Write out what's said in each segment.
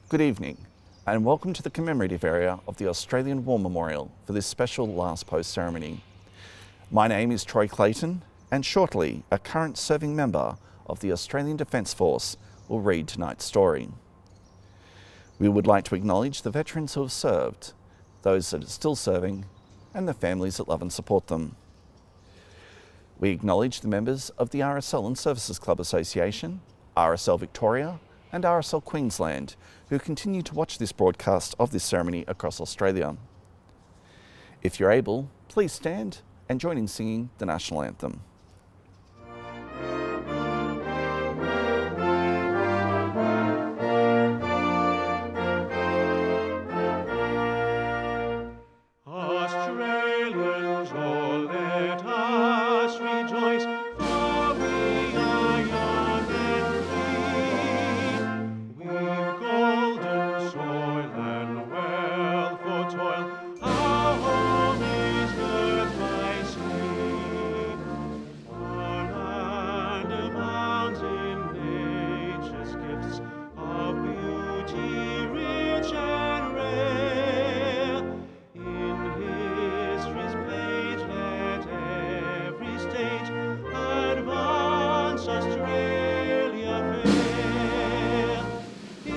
Good evening, and welcome to the commemorative area of the Australian War Memorial for this special last post ceremony. My name is Troy Clayton, and shortly a current serving member of the Australian Defence Force will read tonight's story. We would like to acknowledge the veterans who have served, those that are still serving, and the families that love and support them. We acknowledge the members of the RSL and Services Club Association, RSL Victoria, and RSL Queensland, who continue to watch this broadcast of this ceremony across Australia. If you're able, please stand and join in singing the National Anthem. Australians, oh, let us rejoice, for we are young and free. We've golden soil and wealth for toil, our home is earth by sea. Our land abounds in nature's gifts of beauty rich and rare. In history's page let every state advance Australia fair. In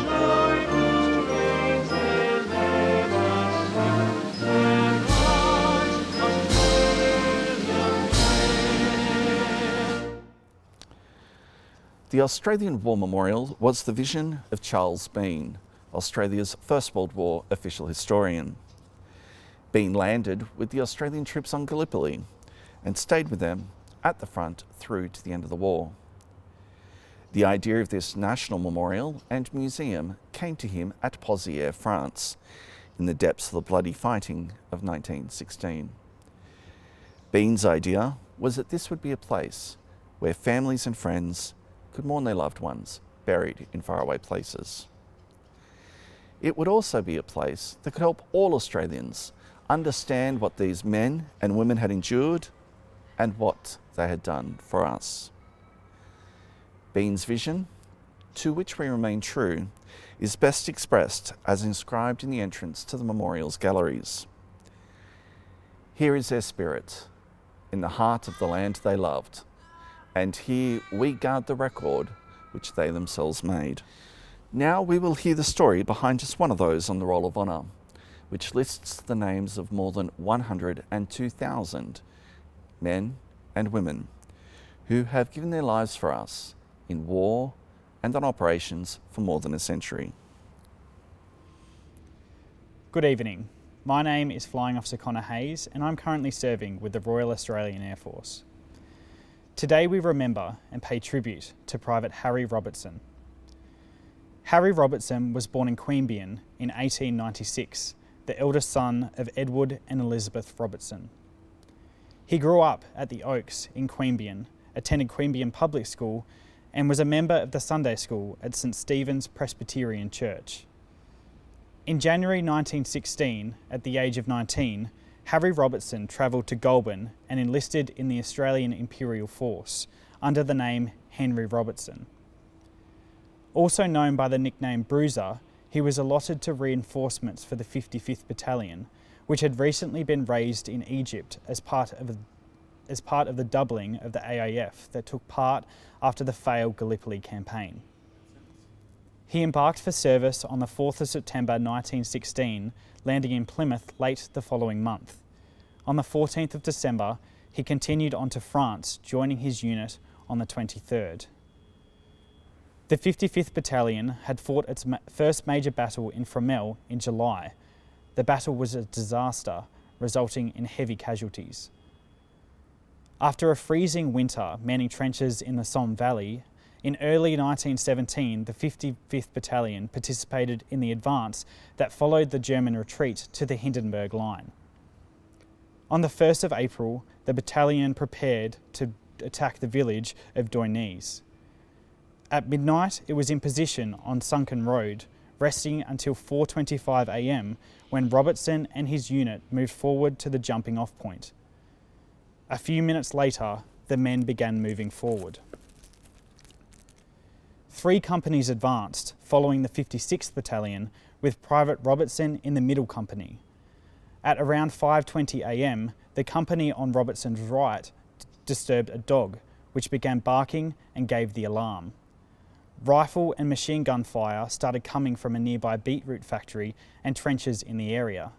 joyful strains then let us sing, advance Australia fair. The Australian War Memorial was the vision of Charles Bean, Australia's First World War official historian. Bean landed with the Australian troops on Gallipoli and stayed with them at the front through to the end of the war. The idea of this national memorial and museum came to him at Pozières, France, in the depths of the bloody fighting of 1916. Bean's idea was that this would be a place where families and friends could mourn their loved ones buried in faraway places. It would also be a place that could help all Australians understand what these men and women had endured and what they had done for us. Bean's vision, to which we remain true, is best expressed as inscribed in the entrance to the memorial's galleries. Here is their spirit, in the heart of the land they loved, and here we guard the record which they themselves made. Now we will hear the story behind just one of those on the Roll of Honour, which lists the names of more than 102,000 men and women who have given their lives for us in war and on operations for more than a century. Good evening. My name is Flying Officer Connor Hayes and I'm currently serving with the Royal Australian Air Force. Today we remember and pay tribute to Private Harry Robertson. Harry Robertson was born in Queanbeyan in 1896, the eldest son of Edward and Elizabeth Robertson. He grew up at the Oaks in Queanbeyan, attended Queanbeyan Public School and was a member of the Sunday School at St Stephen's Presbyterian Church. In January 1916, at the age of 19, Harry Robertson travelled to Goulburn and enlisted in the Australian Imperial Force under the name Henry Robertson. Also known by the nickname Bruiser, he was allotted to reinforcements for the 55th Battalion, which had recently been raised in Egypt as part of the doubling of the AIF that took part after the failed Gallipoli campaign. He embarked for service on the 4th of September 1916, landing in Plymouth late the following month. On the 14th of December, he continued on to France, joining his unit on the 23rd. The 55th Battalion had fought its first major battle in Fromelles in July. The battle was a disaster, resulting in heavy casualties. After a freezing winter manning trenches in the Somme Valley, in early 1917 the 55th Battalion participated in the advance that followed the German retreat to the Hindenburg Line. On the 1st of April, the battalion prepared to attack the village of Doignies. At midnight, it was in position on Sunken Road, resting until 4:25 a.m. when Robertson and his unit moved forward to the jumping off point. A few minutes later, the men began moving forward. 3 companies advanced, following the 56th Battalion, with Private Robertson in the middle company. At around 5:20 a.m, the company on Robertson's right disturbed a dog, which began barking and gave the alarm. Rifle and machine gun fire started coming from a nearby beetroot factory and trenches in the area.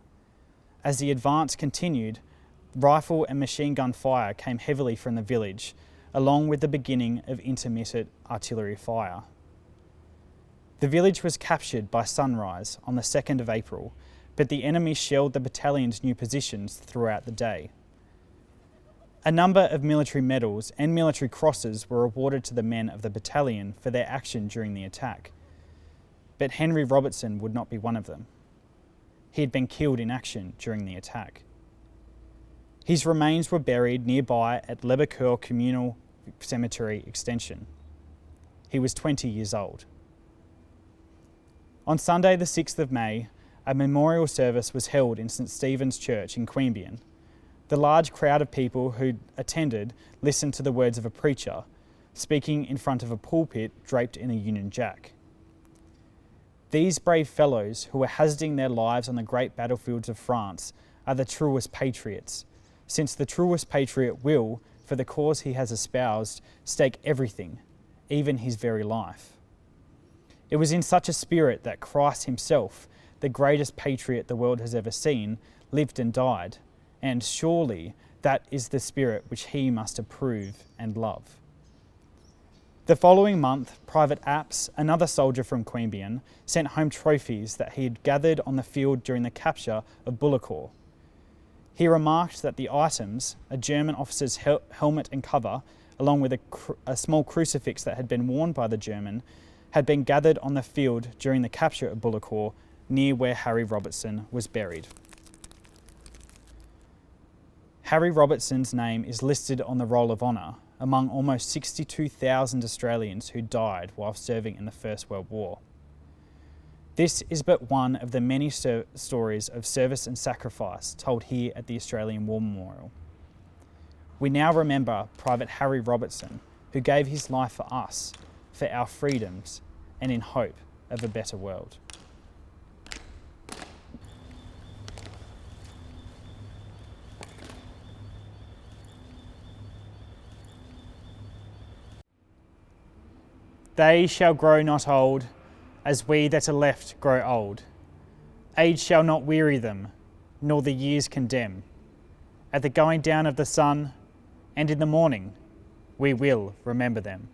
As the advance continued, rifle and machine gun fire came heavily from the village, along with the beginning of intermittent artillery fire. The village was captured by sunrise on the 2nd of April, but the enemy shelled the battalion's new positions throughout the day. A number of military medals and military crosses were awarded to the men of the battalion for their action during the attack, but Henry Robertson would not be one of them. He had been killed in action during the attack. His remains were buried nearby at Lebecoeur Communal Cemetery Extension. He was 20 years old. On Sunday the 6th of May, a memorial service was held in St Stephen's Church in Queanbeyan. The large crowd of people who attended listened to the words of a preacher, speaking in front of a pulpit draped in a Union Jack. These brave fellows who were hazarding their lives on the great battlefields of France are the truest patriots, since the truest patriot will, for the cause he has espoused, stake everything, even his very life. It was in such a spirit that Christ himself, the greatest patriot the world has ever seen, lived and died, and surely that is the spirit which he must approve and love. The following month, Private Apps, another soldier from Queanbeyan, sent home trophies that he had gathered on the field during the capture of Bullecourt. He remarked that the items, a German officer's helmet and cover, along with a small crucifix that had been worn by the German, had been gathered on the field during the capture of Bullecourt, near where Harry Robertson was buried. Harry Robertson's name is listed on the Roll of Honour among almost 62,000 Australians who died while serving in the First World War. This is but one of the many stories of service and sacrifice told here at the Australian War Memorial. We now remember Private Harry Robertson, who gave his life for us, for our freedoms, and in hope of a better world. They shall grow not old, as we that are left grow old. Age shall not weary them, nor the years condemn. At the going down of the sun, and in the morning, we will remember them.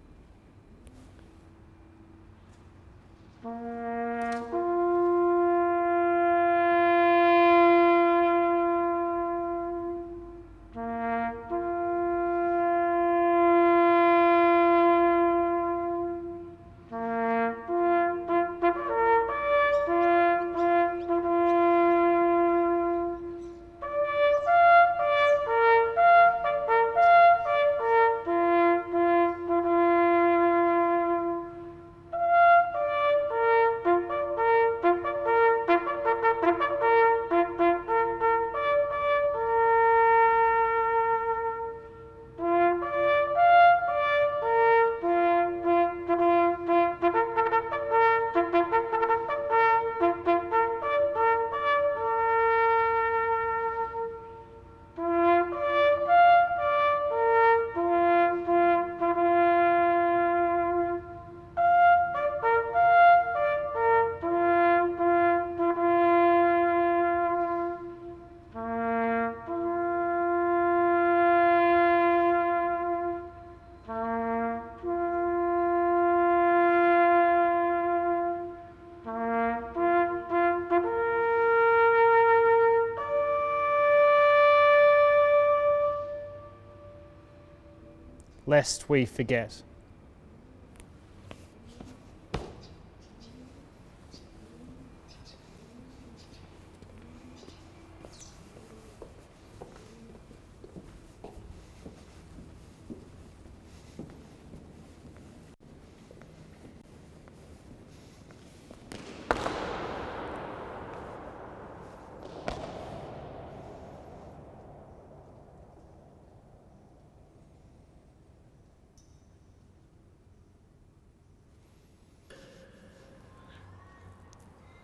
Lest we forget.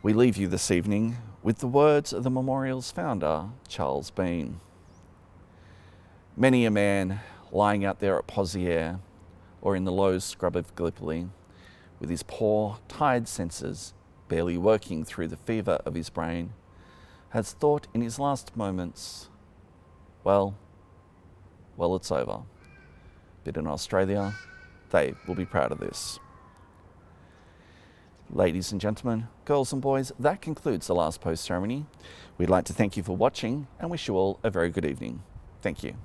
We leave you this evening with the words of the memorial's founder, Charles Bean. Many a man lying out there at Pozières or in the low scrub of Gallipoli, with his poor, tired senses barely working through the fever of his brain, has thought in his last moments, well, it's over. But in Australia, they will be proud of this. Ladies and gentlemen, girls and boys, that concludes the last post ceremony. We'd like to thank you for watching and wish you all a very good evening. Thank you.